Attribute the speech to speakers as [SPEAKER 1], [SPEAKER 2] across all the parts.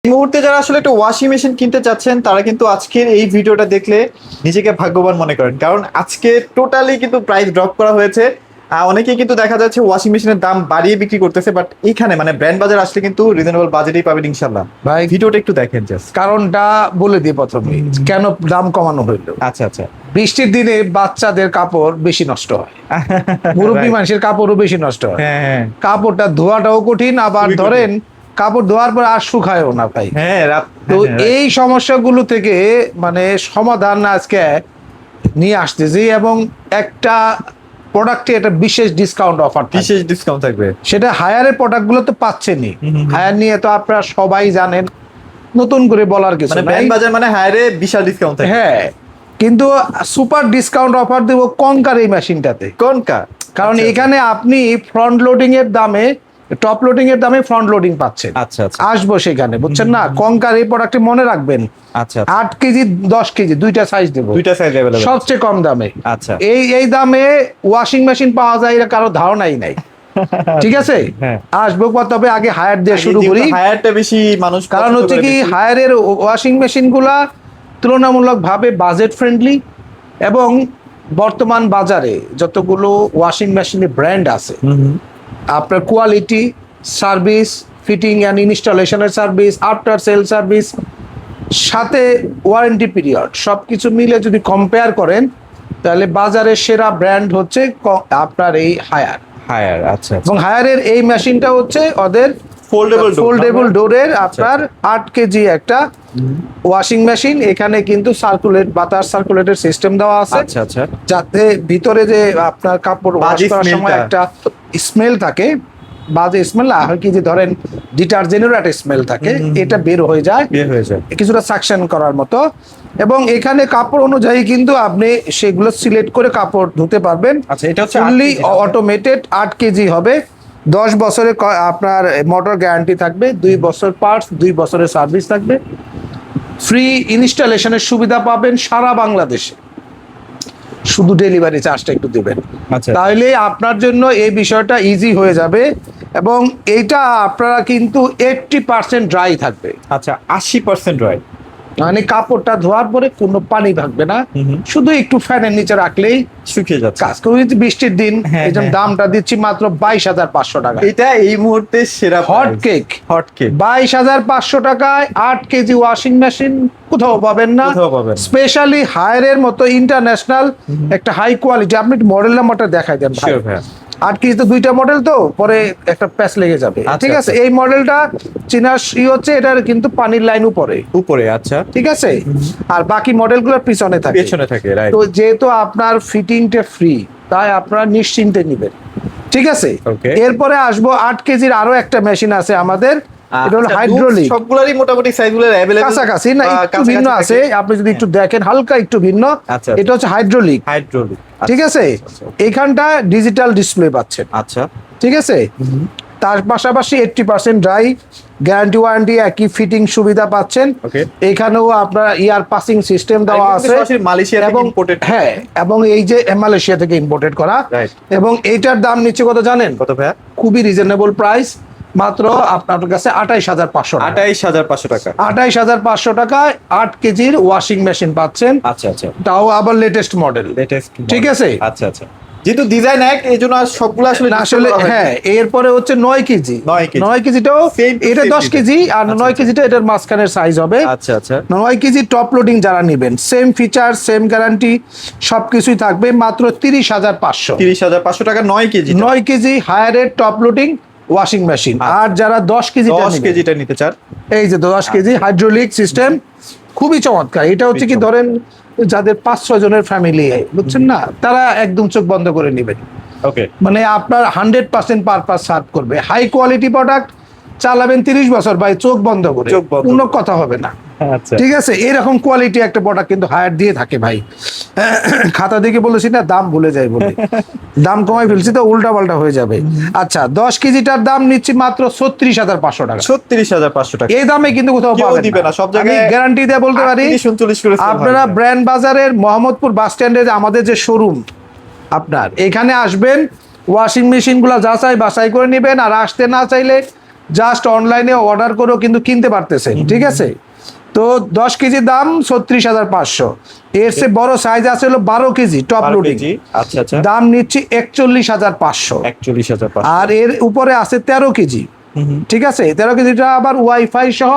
[SPEAKER 1] এই মুহূর্তে যারা আসলে একটা ওয়াশিং মেশিন কিনতে চাচ্ছেন তারা কিন্তু আজকের এই ভিডিওটা দেখলে নিজেকে ভাগ্যবান মনে করেন, কারণ আজকে টোটালি কিন্তু প্রাইস ড্রপ করা হয়েছে। অনেকেই কিন্তু দেখা যাচ্ছে ওয়াশিং মেশিনের দাম বাড়িয়ে বিক্রি করতেছে, বাট এখানে মানে ব্র্যান্ড বাজার আসলে কিন্তু রিজনেবল বাজেটেই পাবেন ইনশাল্লাহ।
[SPEAKER 2] ভাই
[SPEAKER 1] ভিডিওটা একটু দেখেন জাস্ট।
[SPEAKER 2] কারণটা বলে দিই প্রথমে কেন দাম কমানো হইলো।
[SPEAKER 1] আচ্ছা আচ্ছা।
[SPEAKER 2] বৃষ্টির দিনে বাচ্চাদের কাপড় বেশি নষ্ট হয়, মুরব্বী
[SPEAKER 1] Right.
[SPEAKER 2] মানুষের কাপড়ও বেশি নষ্ট হয়।
[SPEAKER 1] হ্যাঁ হ্যাঁ
[SPEAKER 2] কাপড়টা ধোয়াটাও কঠিন, আবার
[SPEAKER 1] খুবই কঠিন।
[SPEAKER 2] ধরেন কাপড় ধোয়ার পর আর শুকায়ও না ভাই।
[SPEAKER 1] হ্যাঁ
[SPEAKER 2] তো
[SPEAKER 1] হ্যাঁ, right.
[SPEAKER 2] এই সমস্যাগুলো থেকে মানে সমাধান আজকে নিয়ে আসতেছি, এবং একটা প্রোডাক্টে একটা বিশেষ ডিসকাউন্ট অফার,
[SPEAKER 1] বিশেষ ডিসকাউন্ট থাকবে।
[SPEAKER 2] সেটা হায়ারের প্রোডাক্টগুলো তো পাচ্ছেনই। হায়ার নিয়ে তো আপনারা সবাই জানেন, নতুন করে বলার কিছু
[SPEAKER 1] মানে
[SPEAKER 2] নাই।
[SPEAKER 1] ব্র্যান্ড বাজার মানে হায়ারে বিশাল ডিসকাউন্ট থাকবে।
[SPEAKER 2] হ্যাঁ, কিন্তু সুপার ডিসকাউন্ট অফার দেবো কনকার এই মেশিনটাতে।
[SPEAKER 1] কোনটা?
[SPEAKER 2] কারণ
[SPEAKER 1] আচ্ছা,
[SPEAKER 2] এখানে আপনি ফ্রন্ট লোডিং এর দামে, টপ লোডিং এর দামে ফ্রন্ট লোডিং পাচ্ছেন।
[SPEAKER 1] আচ্ছা আচ্ছা
[SPEAKER 2] আসবো সেখানে, বুঝছেন না? কনকার এই প্রোডাক্টে মনে রাখবেন
[SPEAKER 1] আচ্ছা
[SPEAKER 2] 8 কেজি 10 কেজি দুইটা সাইজ দেবো,
[SPEAKER 1] দুইটা সাইজ अवेलेबल।
[SPEAKER 2] সবচেয়ে কম দামে।
[SPEAKER 1] আচ্ছা
[SPEAKER 2] এই দামে ওয়াশিং মেশিন পাওয়া যায় এটা কারো ধারণাই নাই। ঠিক আছে,
[SPEAKER 1] হ্যাঁ।
[SPEAKER 2] আসবো তবে আগে হায়ার দিয়ে শুরু করি।
[SPEAKER 1] হায়ারটা বেশি মানুষ
[SPEAKER 2] কারণ
[SPEAKER 1] পছন্দ
[SPEAKER 2] হচ্ছে
[SPEAKER 1] করে
[SPEAKER 2] কি,
[SPEAKER 1] বেশি।
[SPEAKER 2] হায়ারের ওয়াশিং মেশিন গুলা তুলনামূলকভাবে বাজেট ফ্রেন্ডলি, এবং বর্তমান বাজারে যতগুলো ওয়াশিং মেশিনের ব্র্যান্ড আছে, আপনার কোয়ালিটি, সার্ভিস, ফিটিং অ্যান্ড ইনস্টলেশনের সার্ভিস, আফটার সেল সার্ভিস, সাথে ওয়ারেন্টি পিরিয়ড, সবকিছু মিলে যদি কম্পেয়ার করেন তাহলে বাজারের সেরা ব্র্যান্ড হচ্ছে আপনার এই হায়ার।
[SPEAKER 1] হায়ার আচ্ছা
[SPEAKER 2] এবং হায়ারের এই মেশিনটা হচ্ছে ওদের ফোল্ডেবল ডোরের আপনার 8 কেজি একটা ওয়াশিং মেশিন। এখানে কিন্তু বাতাস সার্কুলেটের সিস্টেম দেওয়া আছে,
[SPEAKER 1] আচ্ছা আচ্ছা।
[SPEAKER 2] যাতে ভিতরে যে আপনার কাপড় ওয়াশ করার সময় একটা স্মেল থাকে, বাজে স্মেল না হয় কি, যে ধরেন ডিটারজেন্টের একটা স্মেল থাকে, এটা বের হয়ে যায় কিছুটা সাকশন করার মতো। এবং এখানে কাপড় অনুযায়ী কিন্তু আপনি সেগুলো সিলেক্ট করে কাপড় ধুতে পারবেন।
[SPEAKER 1] আচ্ছা, এটা হচ্ছে
[SPEAKER 2] ফুললি অটোমেটেড 8 কেজি হবে। 10 বছরের আপনার মোটর গ্যারান্টি থাকবে, 2 বছর পার্টস, 2 বছরের সার্ভিস থাকবে, ফ্রি ইনস্টলেশনের সুবিধা পাবেন সারা বাংলাদেশে। শুধু ডেলিভারি চার্জটা একটু দেবেন,
[SPEAKER 1] আচ্ছা।
[SPEAKER 2] তাহলে আপনার জন্য এই বিষয়টা ইজি হয়ে যাবে। এবং এইটা আপনারা কিন্তু 80% ড্রাই থাকবে।
[SPEAKER 1] আচ্ছা 80% ড্রাই,
[SPEAKER 2] মানে কাপড়টা ধোয়ার পরে কোনো পানি থাকবে না, শুধু একটু ফ্যানের নিচে রাখলেই
[SPEAKER 1] শুকিয়ে যাচ্ছে।
[SPEAKER 2] কাজ করে। বৃষ্টির দিন এই জন্য দামটা দিচ্ছি মাত্র 22,500 টাকা।
[SPEAKER 1] এটা এই মুহূর্তে সেরা
[SPEAKER 2] হট কেক 22,500 টাকায় 8 কেজি ওয়াশিং মেশিন কোথাও পাবেন না। স্পেশালি হায়ারের মতো ইন্টারন্যাশনাল একটা হাই কোয়ালিটি। আপনি মডেল নাম্বারটা দেখাই দেন ভাই। 8 কেজি তো দুইটা মডেল, তো পরে একটা প্যাচ লেগে যাবে। ঠিক আছে, এই মডেলটা চিনার হচ্ছে, এটার কিন্তু পানির লাইন উপরে।
[SPEAKER 1] আচ্ছা
[SPEAKER 2] ঠিক আছে, আর বাকি মডেলগুলো পিছনে থাকে।
[SPEAKER 1] রাইট।
[SPEAKER 2] তো যেহেতু আপনার ফিটিংটা ফ্রি, তাই আপনারা নিশ্চিন্তে নেবেন। ঠিক আছে, এরপরে আসবো 8 কেজির আরো একটা মেশিন আছে আমাদের, এটা হলো হাইড্রোলিক।
[SPEAKER 1] সবগুলোরই মোটামুটি সাইজগুলো अवेलेबल,
[SPEAKER 2] কাছাকাছি না, একটু ভিন্ন আছে। আপনি যদি একটু দেখেন হালকা একটু ভিন্ন। এটা হচ্ছে হাইড্রোলিক। ঠিক আছে, এইখানটা ডিজিটাল ডিসপ্লে পাচ্ছেন।
[SPEAKER 1] আচ্ছা
[SPEAKER 2] ঠিক আছে, তার পাশাপাশি 80% ড্রাই, গ্যারান্টি ওয়ারেন্টি একই, ফিটিং সুবিধা পাচ্ছেন। এখানেও আপনার ইয়ার পাসিং সিস্টেম দেওয়া আছে, এবং হ্যাঁ, এবং এই যে মালয়েশিয়া থেকে ইম্পোর্টেড করা। এবং এইটার দাম নিচ্ছে কত জানেন?
[SPEAKER 1] কত ভাই?
[SPEAKER 2] খুবই রিজনেবল প্রাইস, মাত্র আপনার কাছে 28,500 টাকা। 28,500 টাকায় 8 কেজির ওয়াশিং মেশিন পাচ্ছেন।
[SPEAKER 1] আচ্ছা আচ্ছা,
[SPEAKER 2] তাও আবার লেটেস্ট মডেল। ঠিক আছে,
[SPEAKER 1] আচ্ছা আচ্ছা। যেহেতু ডিজাইন এক, এই জন্য সবগুলো
[SPEAKER 2] আসলে হ্যাঁ। এরপরে হচ্ছে 9 কেজি। 9 কেজিটাও, এটা 10 কেজি, আর 9 কেজিটা এটার মাঝখানের সাইজ হবে।
[SPEAKER 1] আচ্ছা আচ্ছা।
[SPEAKER 2] 9 কেজি টপ লোডিং যারা নেবেন, সেম ফিচার, সেম গ্যারান্টি, সবকিছুই থাকবে মাত্র 30,500
[SPEAKER 1] টাকা। 9
[SPEAKER 2] কেজি হায়ারের টপ লোডিং ওয়াশিং মেশিন। আর যারা 10 কেজিটা
[SPEAKER 1] নিতে চান,
[SPEAKER 2] এই যে 10 কেজি হাইড্রোলিক সিস্টেম, খুবই চমৎকার। এটা হচ্ছে কি, ধরেন যাদের 5-6 জনের ফ্যামিলি, বুঝছেন না, তারা একদম চোখ বন্ধ করে নেবেন। মানে আপনার 100% পারপাস সার্ভ করবে। হাই কোয়ালিটি প্রোডাক্ট, চালাবেন 30 বছর ভাই, চোখ বন্ধ করে, কোনো কথা হবে না। ঠিক আছে, এরকম কোয়ালিটি একটা প্রোডাক্ট কিন্তু হায়ার দিয়ে থাকে ভাই। খাতা দেখে বলেছি না, দাম ভুলে যাই বলে দাম কমাই ফেলছি, তো উল্টা পাল্টা হয়ে যাবে। আচ্ছা, 10 কেজিটার দাম নিচ্ছি মাত্র 36,500 টাকা।
[SPEAKER 1] 36,500 টাকা।
[SPEAKER 2] এই দামে কিন্তু কোথাও পাবেন না, সব জায়গায় গ্যারান্টি দিয়ে বলতে পারি। আপনারা ব্র্যান্ড বাজারের মোহাম্মদপুর বাস স্ট্যান্ডে আমাদের যে শোরুম, আপনার এখানে আসবেন, ওয়াশিং মেশিন গুলা যাচাই বাছাই করে নেবেন। আর আসতে না চাইলে জাস্ট অনলাইনে অর্ডার করেও কিন্তু কিনতে পারতেছেন, ঠিক আছে? তো 10 কেজির দাম 36,500। এর চেয়ে বড় সাইজ আছে হলো 12 কেজি টপ
[SPEAKER 1] 12
[SPEAKER 2] লোডিং,
[SPEAKER 1] কেজি, আচ্ছা আচ্ছা,
[SPEAKER 2] দাম নিচ্ছি 41,500।
[SPEAKER 1] 41,500।
[SPEAKER 2] আর এর উপরে আছে 13 কেজি, ঠিক আছে? 13 কেজিটা আবার ওয়াইফাই সহ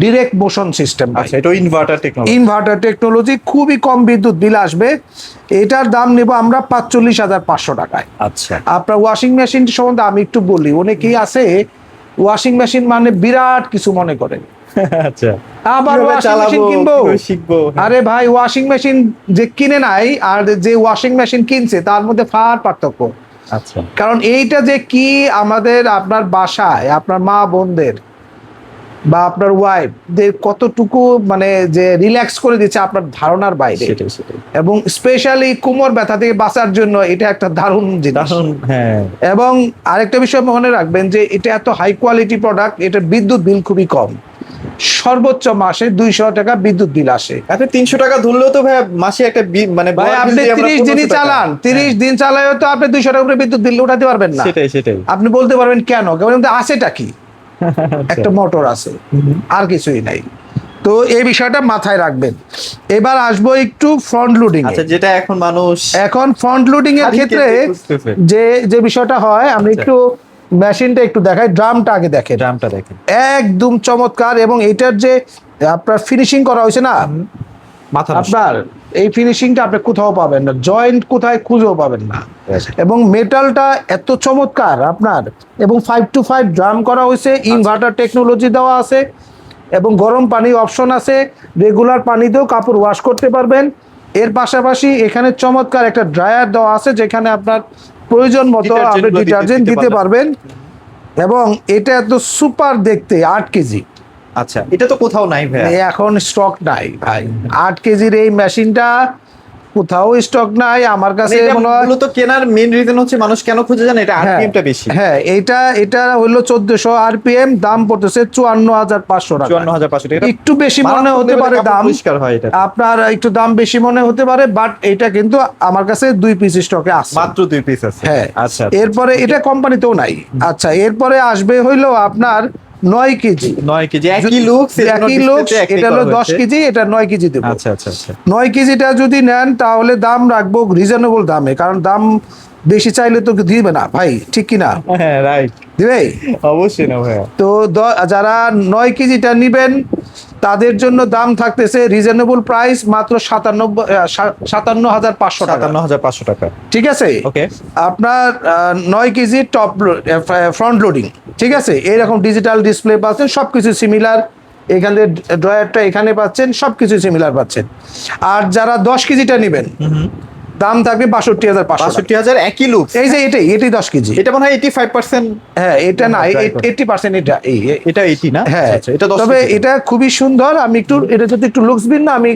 [SPEAKER 2] ডিরেক্ট মোশন সিস্টেম,
[SPEAKER 1] আচ্ছা, এটা ইনভার্টার টেকনোলজি।
[SPEAKER 2] ইনভার্টার টেকনোলজি, খুবই কম বিদ্যুৎ বিল আসবে। এটার দাম নেব আমরা 45,500 টাকায়।
[SPEAKER 1] আচ্ছা,
[SPEAKER 2] আপনার ওয়াশিং মেশিন সম্বন্ধে আমি একটু বলি। অনেকেই আছে ওয়াশিং মেশিন মানে বিরাট কিছু মনে করে,
[SPEAKER 1] আচ্ছা,
[SPEAKER 2] আবার
[SPEAKER 1] কিভাবে
[SPEAKER 2] ওয়াশিং
[SPEAKER 1] চালাবো,
[SPEAKER 2] মেশিন কিনবো।
[SPEAKER 1] কিভাবে শিখবো?
[SPEAKER 2] আরে ভাই, ওয়াশিং মেশিন যে কিনে নাই আর যে ওয়াশিং মেশিন কিনছে তার মধ্যে ফার পার্থক্য।
[SPEAKER 1] আচ্ছা,
[SPEAKER 2] কারণ এইটা যে কি আমাদের আপনার বাসায় আপনার মা বোনদের বা আপনার ওয়াইফদের কতটুকু মানে যে রিল্যাক্স করে দিচ্ছে আপনার ধারণার বাইরে।
[SPEAKER 1] সেটাই সেটাই,
[SPEAKER 2] এবং স্পেশালি কোমর ব্যথা থেকে বাঁচার জন্য এটা একটা দারুণ জিনিস।
[SPEAKER 1] দারুণ, হ্যাঁ।
[SPEAKER 2] এবং আরেকটা বিষয় মনে রাখবেন যে এটা এত হাই কোয়ালিটি প্রোডাক্ট, এটা বিদ্যুৎ বিল খুবই কম, সর্বোচ্চ মাসে 200 টাকা বিদ্যুৎ বিল আসে।
[SPEAKER 1] আপনি 300 টাকা ধরলেও তো ভাই মাসে একটা মানে
[SPEAKER 2] ভাই
[SPEAKER 1] বড়
[SPEAKER 2] আপনি
[SPEAKER 1] bill দিয়ে আমরা
[SPEAKER 2] 30 দিনই
[SPEAKER 1] 1500 টাকা।
[SPEAKER 2] চালান, 30 দিন চালায়ও তো আপনি 200 টাকা করে বিদ্যুৎ বিল উঠাতে পারবেন না।
[SPEAKER 1] সেটাই সেটাই,
[SPEAKER 2] আপনি বলতে পারবেন কেন, কেমন আছেটা কি,
[SPEAKER 1] আচ্ছা।
[SPEAKER 2] একটা মোটর আছে, আর কিছুই নাই। তো এই বিষয়টা মাথায় রাখবেন। এবার আসবো একটু ফ্রন্ট লোডিং।
[SPEAKER 1] আচ্ছা, যেটা এখন মানুষ
[SPEAKER 2] এখন ফ্রন্ট লোডিং এর
[SPEAKER 1] হারিকেন
[SPEAKER 2] ক্ষেত্রে
[SPEAKER 1] দিয়ে খুঁজতেছে।
[SPEAKER 2] যে যে বিষয়টা হয়, আমি
[SPEAKER 1] আচ্ছা।
[SPEAKER 2] একটু মেশিনটা একটু দেখাই, ড্রামটা আগে দেখেন,
[SPEAKER 1] ড্রামটা দেখেন,
[SPEAKER 2] একদম চমৎকার। এবং এটার যে আপনার ফিনিশিং করা হয়েছে না,
[SPEAKER 1] মাথা নষ্ট।
[SPEAKER 2] আপনার এই ফিনিশিংটা আপনি কোথাও পাবেন না, জয়েন্ট কোথায় খুঁজেও পাবেন না। এবং মেটালটা এত চমৎকার আপনার, এবং 5 to 5 ড্রাম করা হয়েছে, ইনভার্টার টেকনোলজি দেওয়া আছে, এবং গরম পানি অপশন আছে, রেগুলার পানিতেও কাপড় ওয়াশ করতে পারবেন। এর পাশাপাশি এখানে চমৎকার একটা ড্রায়ার দেওয়া আছে, যেখানে আপনার প্রয়োজন মতো
[SPEAKER 1] Detergent
[SPEAKER 2] আপনি
[SPEAKER 1] গুলো
[SPEAKER 2] ডিটারজেন্ট
[SPEAKER 1] দিতে
[SPEAKER 2] দিতে পারবেন। এবং এটা এত সুপার দেখতে, 8 কেজি,
[SPEAKER 1] আচ্ছা, এটা তো কোথাও নাই ভাই।
[SPEAKER 2] এখন স্টক নাই ভাই। 8 কেজির এই মেশিনটা কোথাও স্টক নাই আমার কাছে মনে হয়।
[SPEAKER 1] মূলত কেনার মেইন রিজন হচ্ছে মানুষ কেন খুঁজে জানে, এটা আরপিএমটা বেশি।
[SPEAKER 2] হ্যাঁ, এটা হলো 1400 আরপিএম, দাম পড়তেছে 54,500 টাকা।
[SPEAKER 1] 54,500 টাকা,
[SPEAKER 2] একটু বেশি মনে হতে পারে দাম,
[SPEAKER 1] পরিষ্কার হয় এটা,
[SPEAKER 2] আপনার একটু দাম বেশি মনে হতে পারে, বাট এটা কিন্তু আমার কাছে 2 পিস স্টকে আছে,
[SPEAKER 1] মাত্র 2 পিস আছে।
[SPEAKER 2] হ্যাঁ।
[SPEAKER 1] আচ্ছা,
[SPEAKER 2] এরপরে এটা কোম্পানিতেও নাই। আচ্ছা, এরপরে আসবে হইলো আপনার 9 কেজি।
[SPEAKER 1] 9 কেজি, একই লুকস,
[SPEAKER 2] একই লুকস, এটা হলো 10 কেজি, এটা 9 কেজি দেবো।
[SPEAKER 1] আচ্ছা আচ্ছা আচ্ছা,
[SPEAKER 2] 9 কেজিটা যদি নেন তাহলে দাম রাখবো রিজনেবল দামে, কারণ দাম বেশি চাইলে তো দিবে না ভাই, ঠিক কি না?
[SPEAKER 1] হ্যাঁ রাইট,
[SPEAKER 2] দিবে
[SPEAKER 1] অবশ্যই না ভাইয়া।
[SPEAKER 2] তো যারা 9 কেজিটা নিবেন তাদের জন্য দাম থাকতেছে রিজনেবল প্রাইস মাত্র 57,500 টাকা।
[SPEAKER 1] 57,500 টাকা,
[SPEAKER 2] ঠিক আছে,
[SPEAKER 1] ওকে।
[SPEAKER 2] আপনার 9 কেজি টপ ফ্রন্ট লোডিং, ঠিক আছে। এইরকম ডিজিটাল ডিসপ্লে পাচ্ছেন, সবকিছু সিমিলার। এখানে ড্রয়ারটা এখানে পাচ্ছেন, সবকিছু সিমিলার পাচ্ছেন। আর যারা 10 কেজিটা নেবেন দাম থাকবে 62,500।
[SPEAKER 1] 62,000, একই লুকস।
[SPEAKER 2] এই যে এটাই 10 কেজি,
[SPEAKER 1] এটা মনে হয় 85%।
[SPEAKER 2] হ্যাঁ এটা না, 80% এটা
[SPEAKER 1] এটা 80 না?
[SPEAKER 2] হ্যাঁ,
[SPEAKER 1] আচ্ছা, এটা 10
[SPEAKER 2] তবে
[SPEAKER 1] কেজি।
[SPEAKER 2] এটা খুবই সুন্দর। আমি একটু এটা যদি একটু লুকস বিন না, আমি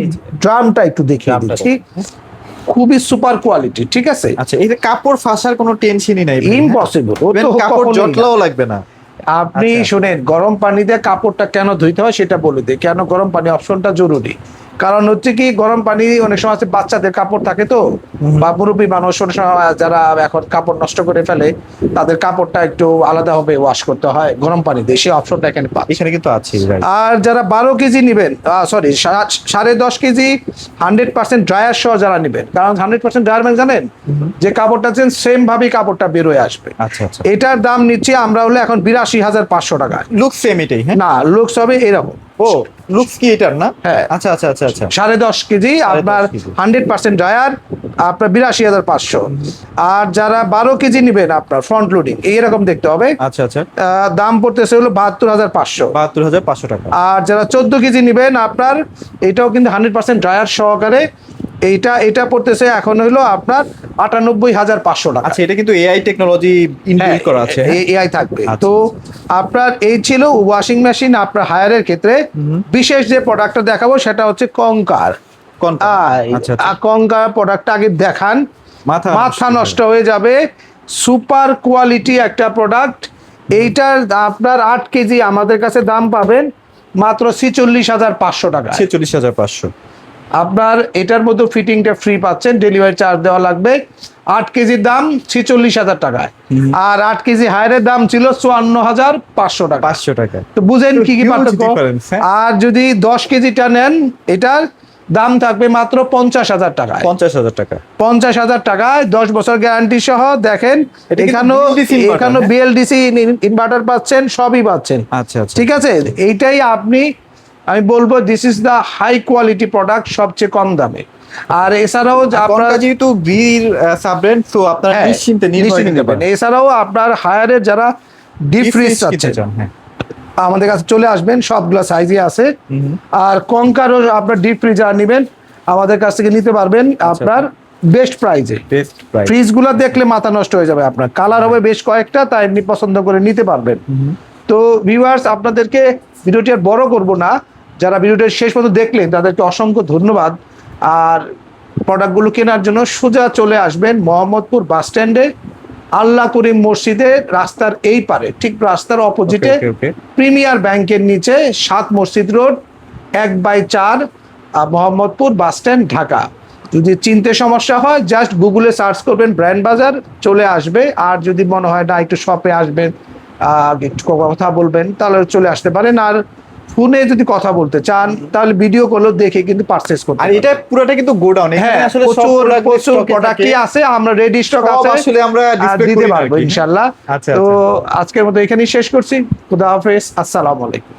[SPEAKER 2] ড্রামটা একটু দেখিয়ে
[SPEAKER 1] ড্রামটা
[SPEAKER 2] দিচ্ছি, খুবই সুপার কোয়ালিটি, ঠিক আছে।
[SPEAKER 1] আচ্ছা, এই যে কাপড় ফাঁসার কোনো টেনশনই নাই ভাই, হ্যাঁ?
[SPEAKER 2] ইম্পসিবল, ও তো
[SPEAKER 1] কাপড়
[SPEAKER 2] কখনোই না।
[SPEAKER 1] জটলাও লাগবে না।
[SPEAKER 2] আপনি
[SPEAKER 1] আচ্ছা।
[SPEAKER 2] শুনেন, গরম পানি দিয়ে কাপড়টা কেন ধুইতে হয় সেটা বলে দিই, কেন গরম পানি অপশনটা জরুরি। কারণ হচ্ছে কি, গরম পানি অনেক সময় আছে বাচ্চাদের কাপড় থাকে তো, বা মুরব্বী মানুষ অনেক সময় যারা এখন কাপড় নষ্ট করে ফেলে, তাদের কাপড়টা একটু আলাদাভাবে ওয়াশ করতে হয় গরম পানি দিয়ে, সেই অপশনটা এখানে পাচ্ছেন।
[SPEAKER 1] এখানে কিন্তু আছে, রাইট।
[SPEAKER 2] আর যারা 12 কেজি নেবেন, সরি 10.5 কেজি 100% ড্রায়ার সহ যারা নেবেন, কারণ 100% ড্রায়ার মানে জানেন যে কাপড়টা সেম ভাবেই কাপড়টা বেরোয় আসবে।
[SPEAKER 1] আচ্ছা আচ্ছা,
[SPEAKER 2] এটার দাম নিচ্ছি আমরা হলে এখন 82,500 টাকা।
[SPEAKER 1] লুক সেম এটাই, হ্যাঁ?
[SPEAKER 2] না, লুকস হবে এরকম।
[SPEAKER 1] ও, লুকস কি এটার না?
[SPEAKER 2] হ্যাঁ।
[SPEAKER 1] আচ্ছা আচ্ছা আচ্ছা আচ্ছা,
[SPEAKER 2] 10.5 কেজি আপনার
[SPEAKER 1] কেজি।
[SPEAKER 2] 100% ড্রায়ার, আপনার 82,500। আর যারা 12 কেজি নেবেন আপনার ফ্রন্ট লোডিং, এইরকম দেখতে হবে।
[SPEAKER 1] আচ্ছা আচ্ছা,
[SPEAKER 2] দাম পড়তেছে হলো 72,500।
[SPEAKER 1] 72,500 টাকা।
[SPEAKER 2] আর যারা 14 কেজি নেবেন আপনার, এটাও কিন্তু 100% ড্রায়ার সহকারে, এটা পড়তেছে এখন হলো আপনার 98,500 টাকা।
[SPEAKER 1] আচ্ছা, এটা কিন্তু এআই টেকনোলজি ইনবিল্ট করা আছে, হ্যাঁ?
[SPEAKER 2] এআই থাকবে।
[SPEAKER 1] আচ্ছা।
[SPEAKER 2] তো আপনার এই ছিল ওয়াশিং মেশিন আপনার হায়ারের ক্ষেত্রে। বিশেষ যে প্রোডাক্টটা দেখাবো সেটা হচ্ছে কঙ্কার।
[SPEAKER 1] আচ্ছা আচ্ছা,
[SPEAKER 2] কঙ্কার প্রোডাক্টটা আগে দেখান, মাথা নষ্ট হয়ে যাবে। সুপার কোয়ালিটি একটা প্রোডাক্ট। এইটার আপনার 8 কেজি আমাদের কাছে দাম পাবেন মাত্র 46,500 টাকা।
[SPEAKER 1] 46,500।
[SPEAKER 2] আপনার এটার মধ্যে ফিটিংটা ফ্রি পাচ্ছেন, ডেলিভারি চার্জ দেওয়া লাগবে। 8 কেজির দাম 46,000 টাকায়, আর 8 কেজি হায়ারের দাম ছিল 54,500 টাকা।
[SPEAKER 1] 500 টাকা।
[SPEAKER 2] তো বুঝেন কি কি
[SPEAKER 1] huge
[SPEAKER 2] পার্থক্য।
[SPEAKER 1] difference, হ্যাঁ।
[SPEAKER 2] আর যদি 10 কেজিটা নেন, এটার দাম থাকবে মাত্র 50,000 টাকায়।
[SPEAKER 1] 50,000 টাকা।
[SPEAKER 2] 50,000 টাকায় 10 বছর গ্যারান্টি সহ। দেখেন
[SPEAKER 1] এটা কিন্তু
[SPEAKER 2] এখানেও
[SPEAKER 1] BLDC inverter,
[SPEAKER 2] এখানেও
[SPEAKER 1] হ্যাঁ?
[SPEAKER 2] বিএলডিসি ইনভার্টার পাচ্ছেন, সবই পাচ্ছেন।
[SPEAKER 1] আচ্ছা আচ্ছা।
[SPEAKER 2] ঠিক আছে, এইটাই আমি বলবো this is the high quality product, সবচেয়ে কম দামে। আর এছাড়াও আপনার
[SPEAKER 1] আপনারা যেহেতু গ্রিল সাব ব্র্যান্ড, সো আপনারা
[SPEAKER 2] হ্যাঁ,
[SPEAKER 1] নিশ্চিন্তে
[SPEAKER 2] নিশ্চিন্তে
[SPEAKER 1] নিতে
[SPEAKER 2] নেবেন।
[SPEAKER 1] পারেন।
[SPEAKER 2] এছাড়াও আপনার হায়ারের যারা ডিপ ফ্রিজ চাচ্ছেন,
[SPEAKER 1] হ্যাঁ।
[SPEAKER 2] আমাদের কাছে চলে আসবেন, সবগুলো সাইজে আছে। আর কঙ্কারও আপনার ডিপ ফ্রিজ যারা নেবেন আমাদের কাছ থেকে নিতে পারবেন আপনার বেস্ট প্রাইজে।
[SPEAKER 1] Best price.
[SPEAKER 2] ফ্রিজগুলো দেখলে মাথা নষ্ট হয়ে যাবে আপনার, কালার হবে বেশ কয়েকটা, তাই এমনি পছন্দ করে নিতে পারবেন। তো ভিউয়ার্স, আপনাদেরকে ভিডিওটি আর বড় করব না, যারা ভিডিওটি শেষ পর্যন্ত দেখলেন তাদেরকে অসংখ্য ধন্যবাদ। আর প্রোডাক্টগুলো কেনার জন্য সোজা চলে আসবেন মোহাম্মদপুর বাস স্ট্যান্ডে, আল্লাহ করিম মসজিদের রাস্তার এই পারে, ঠিক রাস্তার অপোজিটে
[SPEAKER 1] ওকে।
[SPEAKER 2] প্রিমিয়ার ব্যাংকের নিচে 7 মসজিদ road 1/4 Mohammadpur bus stand, Dhaka. যদি চিনতে সমস্যা হয় জাস্ট গুগলে সার্চ করবেন ব্র্যান্ড বাজার, চলে আসবে। আর যদি মনে হয় না একটু শপে আসবেন, একটু কথা বলবেন, তাহলে চলে আসতে পারেন। আর ফোনে যদি কথা বলতে চান তাহলে ভিডিও কলও দেখে কিন্তু পারচেজ করতে
[SPEAKER 1] আর
[SPEAKER 2] পারেন।
[SPEAKER 1] এটা পুরোটা কিন্তু গোডাউন,
[SPEAKER 2] হ্যাঁ,
[SPEAKER 1] এখানে আসলে সব
[SPEAKER 2] প্রচুর প্রোডাক্টই আছে, আমরা রেডি স্টক
[SPEAKER 1] সব
[SPEAKER 2] আছে,
[SPEAKER 1] আসলে আমরা
[SPEAKER 2] আর
[SPEAKER 1] ডিসপ্লে
[SPEAKER 2] দিতে
[SPEAKER 1] করি
[SPEAKER 2] পারবো
[SPEAKER 1] আর কি।
[SPEAKER 2] ইনশাআল্লাহ।
[SPEAKER 1] আচ্ছা,
[SPEAKER 2] তো
[SPEAKER 1] আচ্ছা।
[SPEAKER 2] আজকের মতো এখানেই শেষ করছি। খুদা হাফেজ, আসসালামু আলাইকুম।